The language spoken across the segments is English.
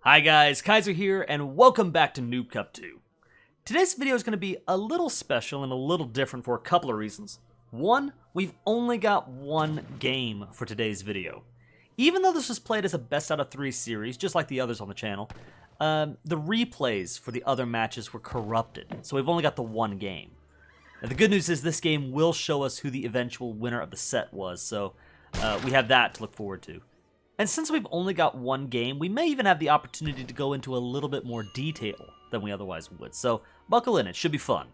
Hi guys, Kaiser here, and welcome back to Noob Cup 2. Today's video is going to be a little special and a little different for a couple of reasons. One, we've only got one game for today's video. Even though this was played as a best out of 3 series, just like the others on the channel, the replays for the other matches were corrupted, so we've only got the one game. Now, the good news is this game will show us who the eventual winner of the set was, so we have that to look forward to. And since we've only got one game, we may even have the opportunity to go into a little bit more detail than we otherwise would. So buckle in, it should be fun.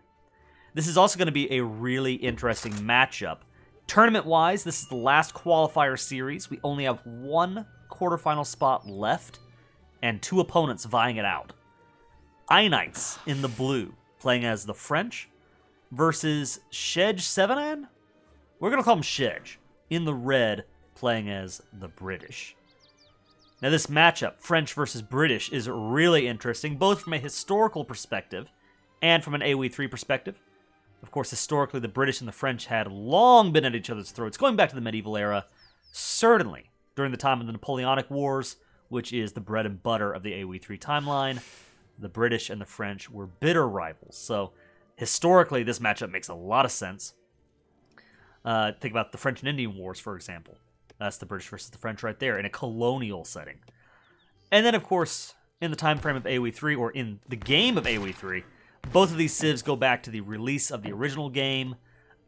This is also going to be a really interesting matchup. Tournament-wise, this is the last qualifier series. We only have one quarterfinal spot left and 2 opponents vying it out. IKnights in the blue, playing as the French, versus Shej7an? We're going to call him Shej, in the red, playing as the British. Now this matchup, French versus British, is really interesting, both from a historical perspective and from an AoE3 perspective. Of course, historically, the British and the French had long been at each other's throats, going back to the medieval era, certainly during the time of the Napoleonic Wars, which is the bread and butter of the AoE3 timeline. The British and the French were bitter rivals, so historically, this matchup makes a lot of sense. Think about the French and Indian Wars, for example. That's the British versus the French right there, in a colonial setting. And then, of course, in the time frame of AoE3, or in the game of AoE3, both of these civs go back to the release of the original game.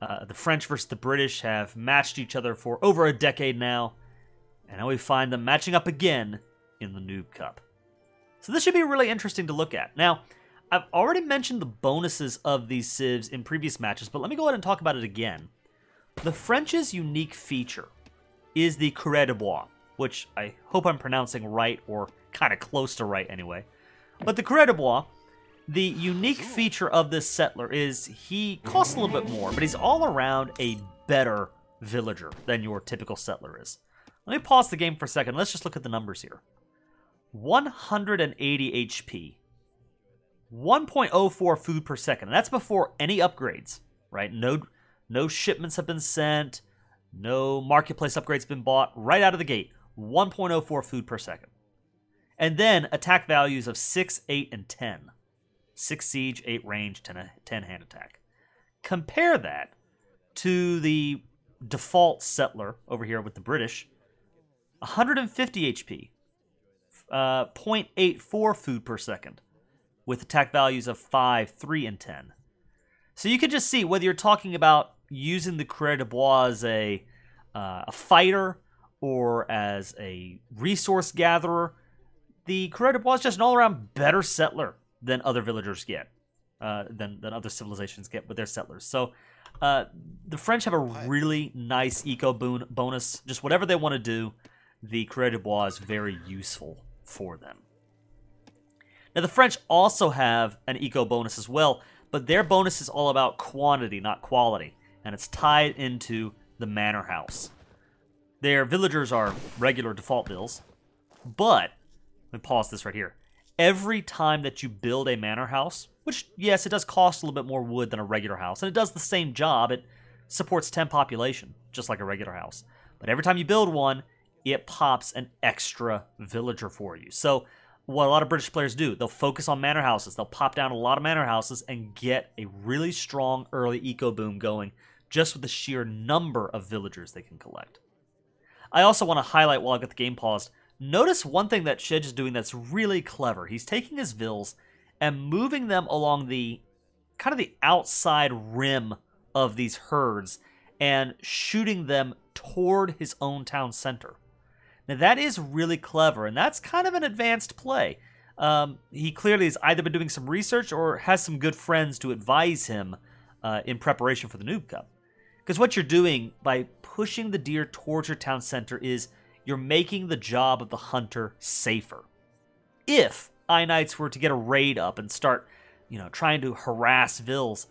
The French versus the British have matched each other for over a decade now, and now we find them matching up again in the Noob Cup. So this should be really interesting to look at. Now, I've already mentioned the bonuses of these civs in previous matches, but let me go ahead and talk about it again. The French's unique feature is the Coureur de Bois, which I hope I'm pronouncing right, or kind of close to right anyway. But the Coureur de Bois, the unique feature of this settler is he costs a little bit more, but he's all around a better villager than your typical settler is. Let me pause the game for a second. Let's just look at the numbers here. 180 HP, 1.04 food per second. And that's before any upgrades, right? No shipments have been sent. No marketplace upgrades been bought. Right out of the gate, 1.04 food per second. And then attack values of 6, 8, and 10. 6 siege, 8 range, 10 hand attack. Compare that to the default settler over here with the British. 150 HP. 0.84 food per second. With attack values of 5, 3, and 10. So you can just see whether you're talking about using the Coureur de Bois as a fighter or as a resource gatherer, the Coureur de Bois is just an all-around better settler than other villagers get, than other civilizations get with their settlers. So the French have a really nice eco bonus. Just whatever they want to do, the Coureur de Bois is very useful for them. Now the French also have an eco bonus as well, but their bonus is all about quantity, not quality. And it's tied into the manor house. Their villagers are regular default bills, but, let me pause this right here. Every time that you build a manor house, which, yes, it does cost a little bit more wood than a regular house, and it does the same job, it supports 10 population, just like a regular house. But every time you build one, it pops an extra villager for you. So, what a lot of British players do, they'll focus on manor houses, they'll pop down a lot of manor houses and get a really strong early eco boom going, just with the sheer number of villagers they can collect. I also want to highlight, while I've got the game paused, notice one thing that Shej is doing that's really clever. He's taking his vills and moving them along the kind of the outside rim of these herds and shooting them toward his own town center. Now that is really clever, and that's kind of an advanced play. He clearly has either been doing some research or has some good friends to advise him in preparation for the Noob Cup. Because what you're doing by pushing the deer towards your town center is you're making the job of the hunter safer. If IKnights were to get a raid up and start, trying to harass vills,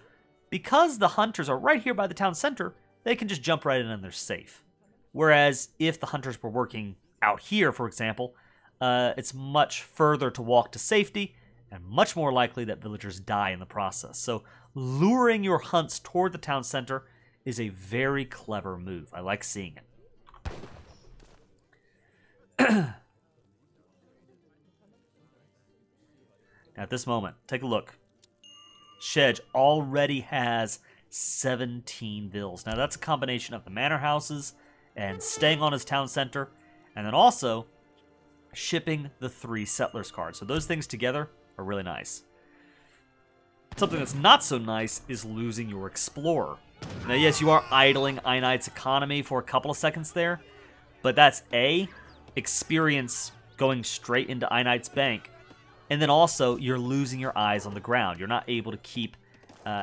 because the hunters are right here by the town center, they can just jump right in and they're safe. Whereas if the hunters were working out here, for example, it's much further to walk to safety and much more likely that villagers die in the process. So luring your hunts toward the town center is a very clever move. I like seeing it. At this moment, take a look. Shej already has 17 vills. Now that's a combination of the manor houses and staying on his town center, and then also shipping the 3 settlers cards. So those things together are really nice. Something that's not so nice is losing your explorer. Now yes, you are idling IKnights' economy for a couple of seconds there, but that's A, experience going straight into IKnights' bank, and then also you're losing your eyes on the ground. You're not able to keep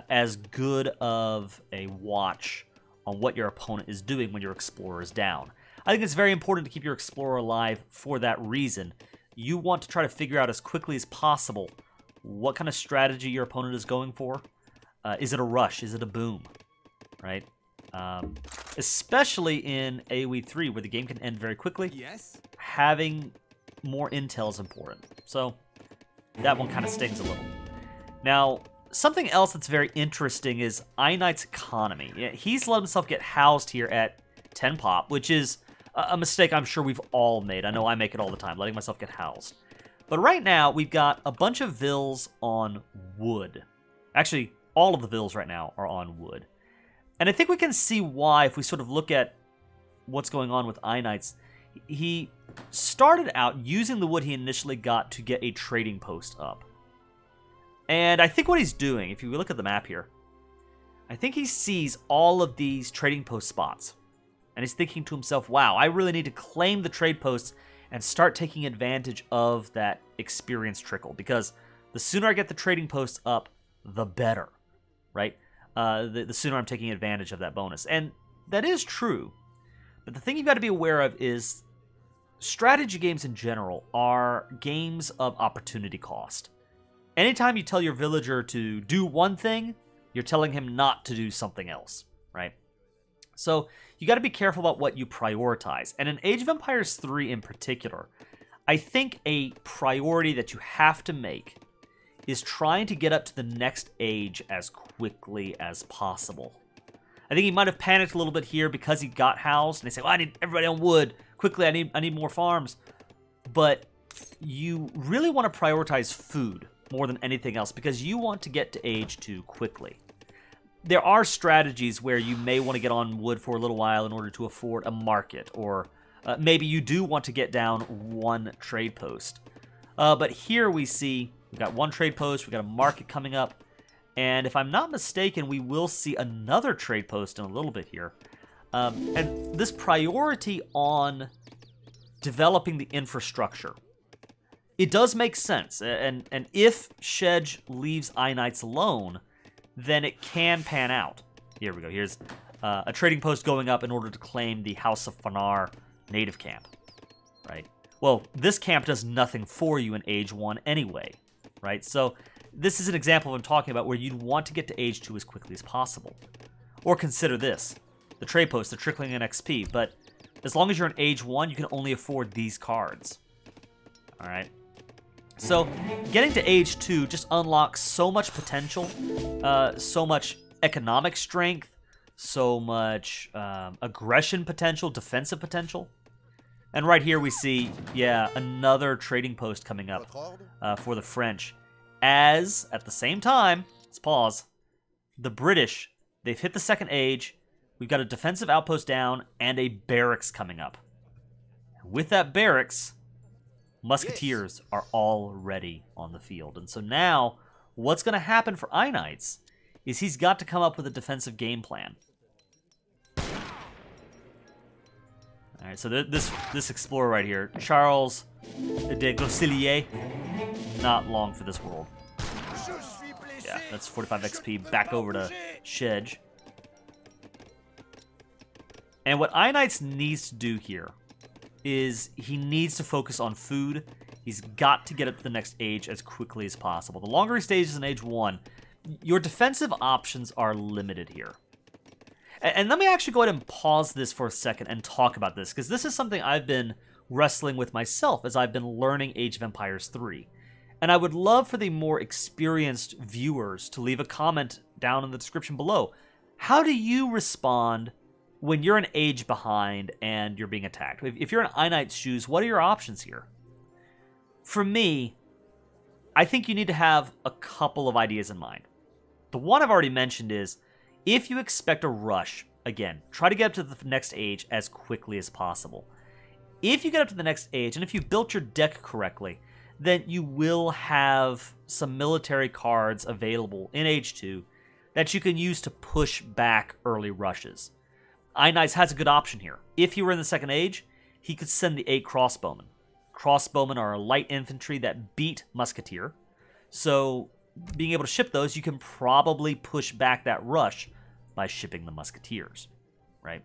as good of a watch on what your opponent is doing when your explorer is down. I think it's very important to keep your explorer alive for that reason. You want to try to figure out as quickly as possible what kind of strategy your opponent is going for. Is it a rush? Is it a boom? Right? Especially in AoE 3, where the game can end very quickly. Yes. Having more intel is important. So that one kind of stings a little. Now, something else that's very interesting is IKnights' economy. He's let himself get housed here at 10 pop, which is a mistake I'm sure we've all made. I know I make it all the time, letting myself get housed. But right now, we've got a bunch of vills on wood. Actually, all of the vills right now are on wood. And I think we can see why if we sort of look at what's going on with IKnights. He started out using the wood he initially got to get a trading post up. And I think what he's doing, if you look at the map here, I think he sees all of these trading post spots. And he's thinking to himself, wow, I really need to claim the trade posts and start taking advantage of that experience trickle. Because the sooner I get the trading posts up, the better, right? The sooner I'm taking advantage of that bonus. And that is true. But the thing you've got to be aware of is strategy games in general are games of opportunity cost. Anytime you tell your villager to do one thing, you're telling him not to do something else, right? So you got to be careful about what you prioritize. And in Age of Empires 3 in particular, I think a priority that you have to make is trying to get up to the next age as quickly as possible. I think he might have panicked a little bit here because he got housed, and they say, well, I need everybody on wood. Quickly, I need more farms. But you really want to prioritize food more than anything else because you want to get to age 2 quickly. There are strategies where you may want to get on wood for a little while in order to afford a market, or maybe you do want to get down 1 trade post. But here we see we've got 1 trade post, we've got a market coming up, and if I'm not mistaken, we will see another trade post in a little bit here. And this priority on developing the infrastructure, it does make sense. And if Shej leaves IKnights alone, then it can pan out. Here we go. Here's a trading post going up in order to claim the House of Fanar native camp, right? Well, this camp does nothing for you in Age 1 anyway, right? So this is an example I'm talking about where you'd want to get to Age 2 as quickly as possible. Or consider this. The trade posts, they're trickling in XP, but as long as you're in Age 1, you can only afford these cards. All right? So getting to Age 2 just unlocks so much potential, so much economic strength, so much aggression potential, defensive potential. And right here we see, yeah, another trading post coming up for the French. As, at the same time, let's pause, the British, they've hit the 2nd age. We've got a defensive outpost down and a barracks coming up. With that barracks, musketeers are already on the field. And so now, what's going to happen for IKnights is he's got to come up with a defensive game plan. All right, so this explorer right here, Charles de Gosselier, not long for this world. Yeah, that's 45 XP back over to Shej. And what IKnights needs to do here is he needs to focus on food. He's got to get up to the next age as quickly as possible. The longer he stays in Age 1, your defensive options are limited here. And let me actually go ahead and pause this for a second and talk about this, because this is something I've been wrestling with myself as I've been learning Age of Empires 3. And I would love for the more experienced viewers to leave a comment down in the description below. How do you respond when you're an age behind and you're being attacked? If you're in IKnights' shoes, what are your options here? For me, I think you need to have a couple of ideas in mind. The one I've already mentioned is, if you expect a rush, again, try to get up to the next age as quickly as possible. If you get up to the next age, and if you built your deck correctly, then you will have some military cards available in Age 2 that you can use to push back early rushes. IKnights has a good option here. If he were in the second age, he could send the 8 crossbowmen. Crossbowmen are a light infantry that beat musketeer, so being able to ship those, you can probably push back that rush by shipping the musketeers, right?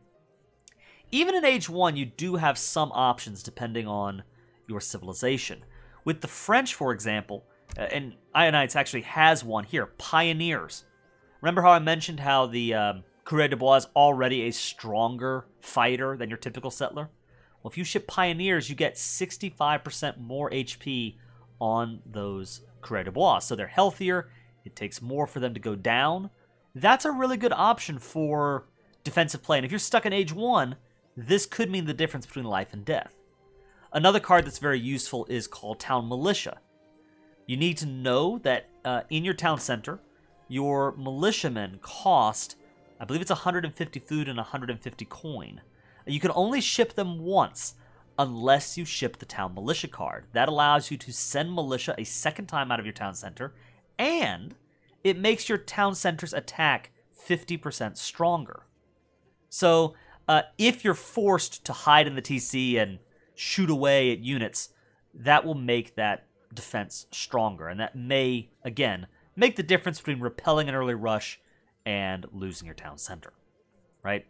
Even in Age 1, you do have some options depending on your civilization. With the French, for example, and IKnights actually has one here, Pioneers. Remember how I mentioned how the Coureur de Bois is already a stronger fighter than your typical settler? Well, if you ship Pioneers, you get 65% more HP on those Coureur de Bois. So they're healthier, it takes more for them to go down. That's a really good option for defensive play. And if you're stuck in Age 1, this could mean the difference between life and death. Another card that's very useful is called Town Militia. You need to know that in your town center, your militiamen cost, I believe it's 150 food and 150 coin. You can only ship them once unless you ship the Town Militia card. That allows you to send militia a second time out of your town center, and it makes your town center's attack 50% stronger. So if you're forced to hide in the TC and shoot away at units, that will make that defense stronger. And that may, again, make the difference between repelling an early rush and losing your town center, right?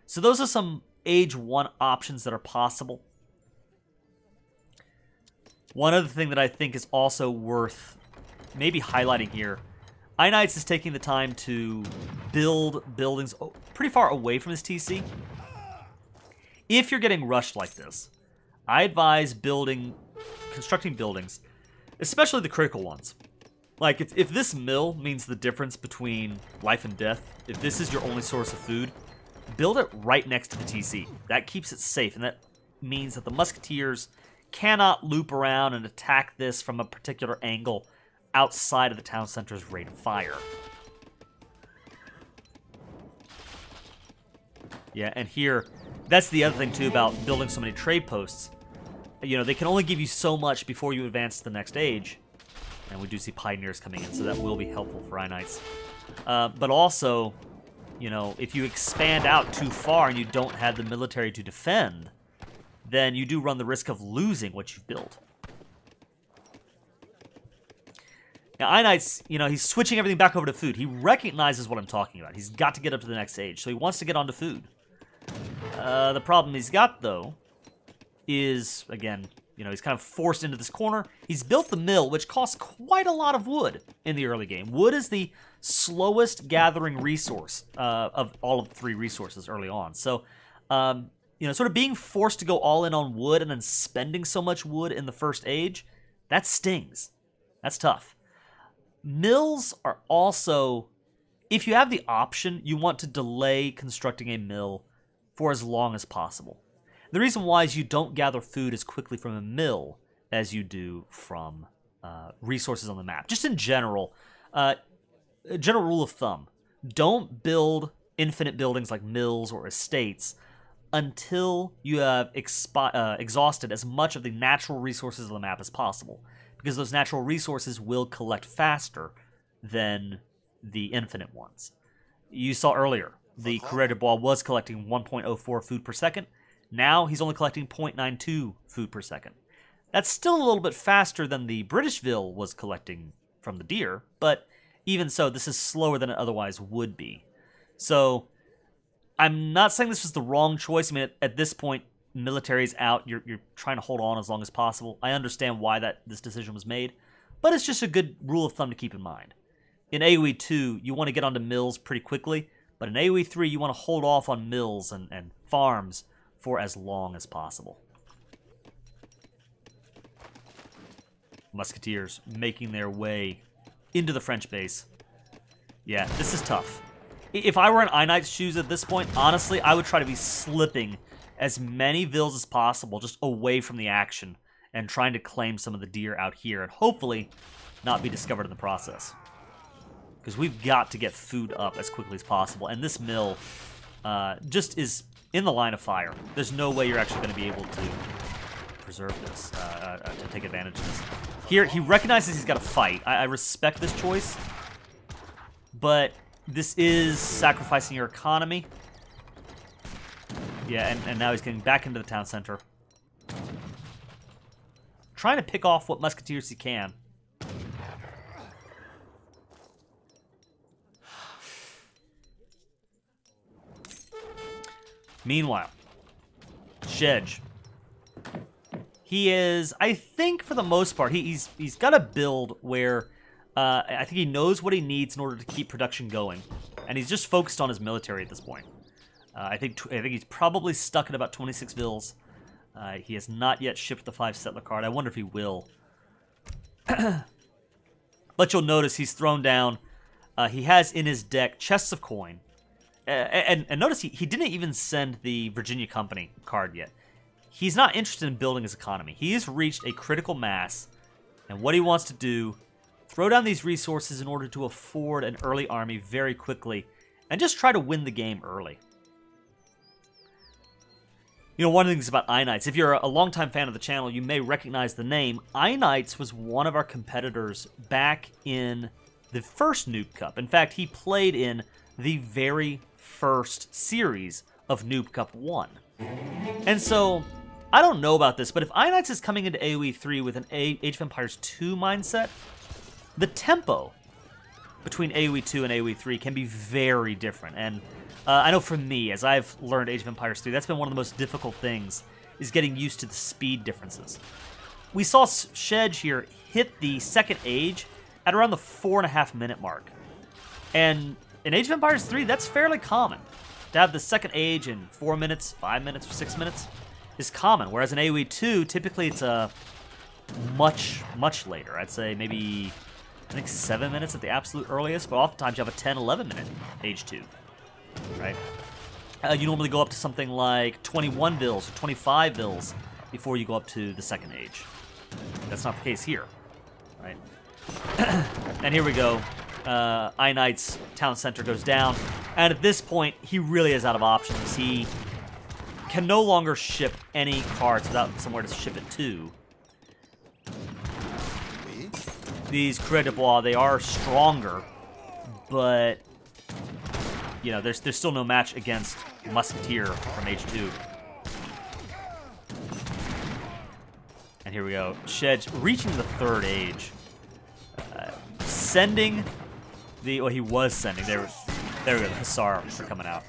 So those are some Age 1 options that are possible. One other thing that I think is also worth maybe highlighting here, IKnights is taking the time to build buildings pretty far away from his TC. If you're getting rushed like this, I advise constructing buildings, especially the critical ones. Like, if this mill means the difference between life and death, if this is your only source of food, build it right next to the TC. That keeps it safe, and that means that the musketeers cannot loop around and attack this from a particular angle outside of the town center's rate of fire. Yeah, and here, that's the other thing, too, about building so many trade posts. You know, they can only give you so much before you advance to the next age. And we do see Pioneers coming in, so that will be helpful for IKnights. But also, you know, if you expand out too far and you don't have the military to defend, then you do run the risk of losing what you've built. Now, IKnights, you know, he's switching everything back over to food. He recognizes what I'm talking about. He's got to get up to the next age, so he wants to get onto food. The problem he's got, though, is, again, you know, he's kind of forced into this corner. He's built the mill, which costs quite a lot of wood in the early game. Wood is the slowest gathering resource of all of the 3 resources early on. So, you know, sort of being forced to go all in on wood and then spending so much wood in the first age, that stings. That's tough. Mills are also, if you have the option, you want to delay constructing a mill for as long as possible. The reason why is you don't gather food as quickly from a mill as you do from resources on the map. Just in general, a general rule of thumb, don't build infinite buildings like mills or estates until you have exhausted as much of the natural resources of the map as possible, because those natural resources will collect faster than the infinite ones. You saw earlier, the Coureur de Bois was collecting 1.04 food per second. Now he's only collecting 0.92 food per second. That's still a little bit faster than the Britishville was collecting from the deer, but even so, this is slower than it otherwise would be. So, I'm not saying this was the wrong choice. I mean, at this point, military's out. You're trying to hold on as long as possible. I understand why this decision was made, but it's just a good rule of thumb to keep in mind. In AoE 2, you want to get onto mills pretty quickly, but in AoE 3, you want to hold off on mills and farms for as long as possible. Musketeers making their way into the French base. Yeah, this is tough. If I were in IKnights' shoes at this point, honestly, I would try to be slipping as many vills as possible just away from the action and trying to claim some of the deer out here and hopefully not be discovered in the process. Because we've got to get food up as quickly as possible, and this mill just is in the line of fire. There's no way you're actually going to be able to preserve this, to take advantage of this. Here, he recognizes he's got to fight. I respect this choice, but this is sacrificing your economy. Yeah, and now he's getting back into the town center. Trying to pick off what musketeers he can. Meanwhile, Shej. He is, I think for the most part, he's got a build where I think he knows what he needs in order to keep production going. And he's just focused on his military at this point. I think he's probably stuck at about 26 vills. He has not yet shipped the 5 settler card. I wonder if he will. But you'll notice he's thrown down. He has in his deck chests of coin. And notice he didn't even send the Virginia Company card yet. He's not interested in building his economy. He has reached a critical mass. And what he wants to do, throw down these resources in order to afford an early army very quickly. And just try to win the game early. You know, one of the things about IKnights, if you're a longtime fan of the channel, you may recognize the name. IKnights was one of our competitors back in the first Noob Cup. In fact, he played in the very first series of Noob Cup 1. And so, I don't know about this, but if IKnights is coming into AoE 3 with an Age of Empires 2 mindset, the tempo between AoE 2 and AoE 3 can be very different. And I know for me, as I've learned Age of Empires 3, that's been one of the most difficult things, is getting used to the speed differences. We saw Shej here hit the second age at around the 4.5 minute mark. And in Age of Empires 3, that's fairly common. To have the second age in 4 minutes, 5 minutes, or 6 minutes is common. Whereas in AoE 2, typically it's much, much later. I'd say maybe, I think 7 minutes at the absolute earliest, but oftentimes you have a 10, 11 minute age 2. Right? You normally go up to something like 21 vills or 25 vills before you go up to the second age. That's not the case here. Right? And here we go. IKnights town center goes down, and at this point he really is out of options. He can no longer ship any cards without somewhere to ship it to. These Credit Bois, they are stronger, but you know, there's still no match against Musketeer from H2. And here we go. Shej reaching the third age. Sending the... Well, he was sending. There we go. The Hussar are coming out.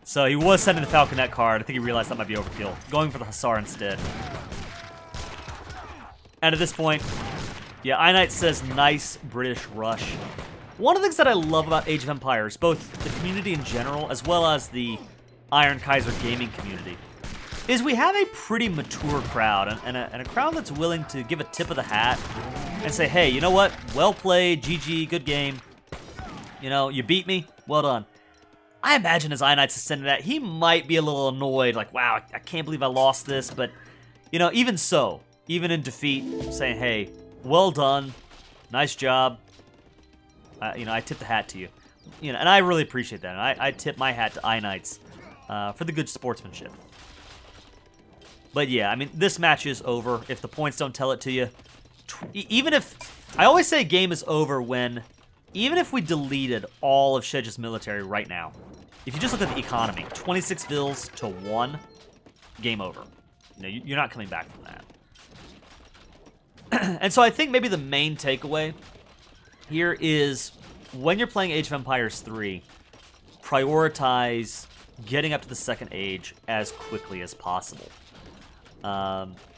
So he was sending the Falconet card. I think he realized that might be overkill. Going for the Hussar instead. And at this point, yeah, IKnights says, nice British rush. One of the things that I love about Age of Empires, both the community in general, as well as the Iron Kaiser gaming community, is we have a pretty mature crowd, and a crowd that's willing to give a tip of the hat and say, hey, you know what? Well played, GG, good game. You know, you beat me, well done. I imagine as IKnights is sending that, he might be a little annoyed, like, wow, I can't believe I lost this, but, you know, even so, even in defeat, saying, hey, well done, nice job. You know, I tip the hat to you. You know, and I really appreciate that. And I tip my hat to IKnights for the good sportsmanship. But yeah, I mean, this match is over if the points don't tell it to you. Even if... I always say game is over when... Even if we deleted all of Shej's military right now, if you just look at the economy, 26 vills to 1, game over. You know, you're not coming back from that. And so I think maybe the main takeaway here is, when you're playing Age of Empires 3, prioritize getting up to the second age as quickly as possible.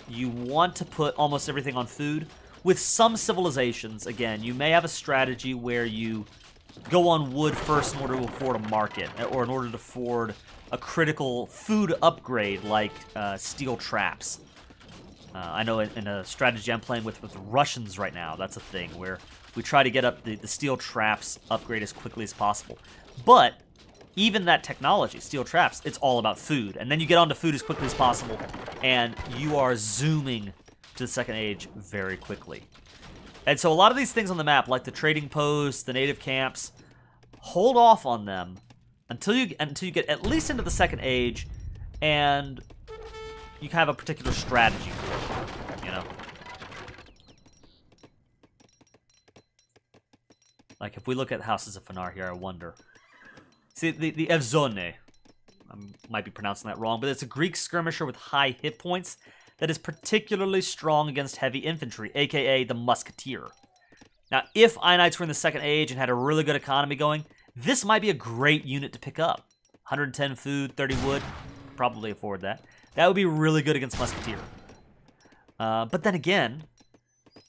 You want to put almost everything on food. With some civilizations, again, you may have a strategy where you go on wood first in order to afford a market, or in order to afford a critical food upgrade like steel traps. I know in a strategy I'm playing with the Russians right now, that's a thing, where we try to get up the steel traps upgrade as quickly as possible. But even that technology, steel traps, it's all about food. And then you get onto food as quickly as possible, and you are zooming to the second age very quickly. And so a lot of these things on the map, like the trading posts, the native camps, hold off on them until you get at least into the second age, and you have a particular strategy for it, you know? Like, if we look at Houses of Fanar here, I wonder. See, the Evzone, I might be pronouncing that wrong, but it's a Greek skirmisher with high hit points that is particularly strong against heavy infantry, aka the Musketeer. Now, if IKnights were in the second age and had a really good economy going, this might be a great unit to pick up. 110 food, 30 wood, probably afford that. That would be really good against Musketeer. But then again,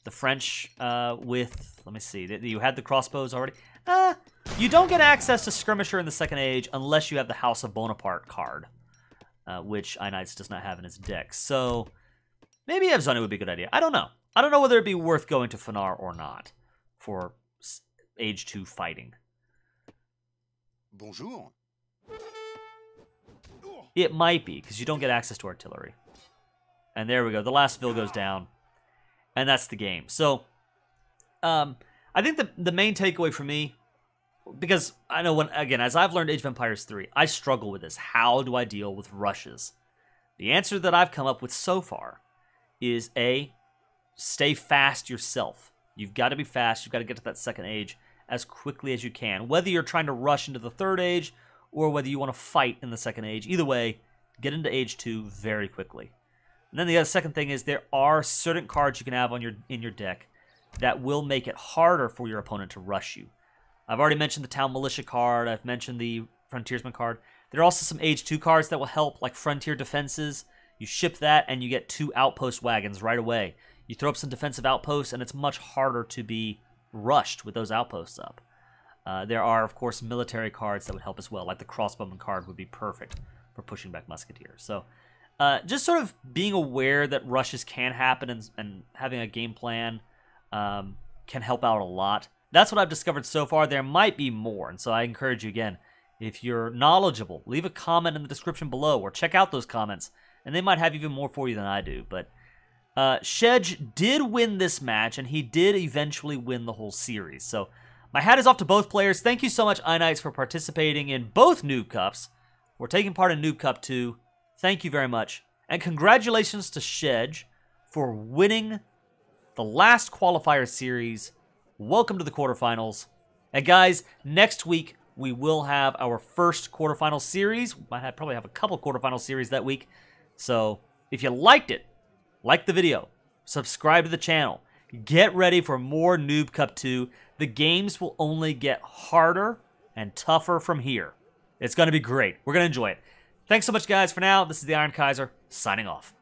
the French with, let me see, you had the crossbows already. You don't get access to Skirmisher in the second age unless you have the House of Bonaparte card, which IKnights does not have in its deck. So maybe Evzone would be a good idea. I don't know. I don't know whether it'd be worth going to Fanar or not for Age 2 fighting. Bonjour. It might be, because you don't get access to artillery. And there we go. The last Vil goes down. And that's the game. So, I think the main takeaway for me, because I know again, as I've learned Age of Empires 3, I struggle with this. How do I deal with rushes? The answer that I've come up with so far is A, stay fast yourself. You've got to be fast. You've got to get to that second age as quickly as you can. Whether you're trying to rush into the third age or whether you want to fight in the second age. Either way, get into Age 2 very quickly. And then the other second thing is there are certain cards you can have in your deck that will make it harder for your opponent to rush you. I've already mentioned the Town Militia card. I've mentioned the Frontiersman card. There are also some Age 2 cards that will help, like Frontier Defenses. You ship that and you get 2 outpost wagons right away. You throw up some defensive outposts and it's much harder to be rushed with those outposts up. There are, of course, military cards that would help as well, like the Crossbowman card would be perfect for pushing back Musketeers. So just sort of being aware that rushes can happen and having a game plan can help out a lot. That's what I've discovered so far. There might be more, and so I encourage you again, if you're knowledgeable, leave a comment in the description below or check out those comments, and they might have even more for you than I do. But Shej did win this match, and he did eventually win the whole series. So my hat is off to both players. Thank you so much, IKnights, for participating in both Noob Cups. We're taking part in Noob Cup 2. Thank you very much. And congratulations to Shej for winning the last qualifier series. Welcome to the quarterfinals. And guys, next week we will have our first quarterfinal series. Might probably have a couple quarterfinal series that week. So if you liked it, like the video, subscribe to the channel. Get ready for more Noob Cup 2. The games will only get harder and tougher from here. It's going to be great. We're going to enjoy it. Thanks so much, guys. For now, this is the Iron Kaiser, signing off.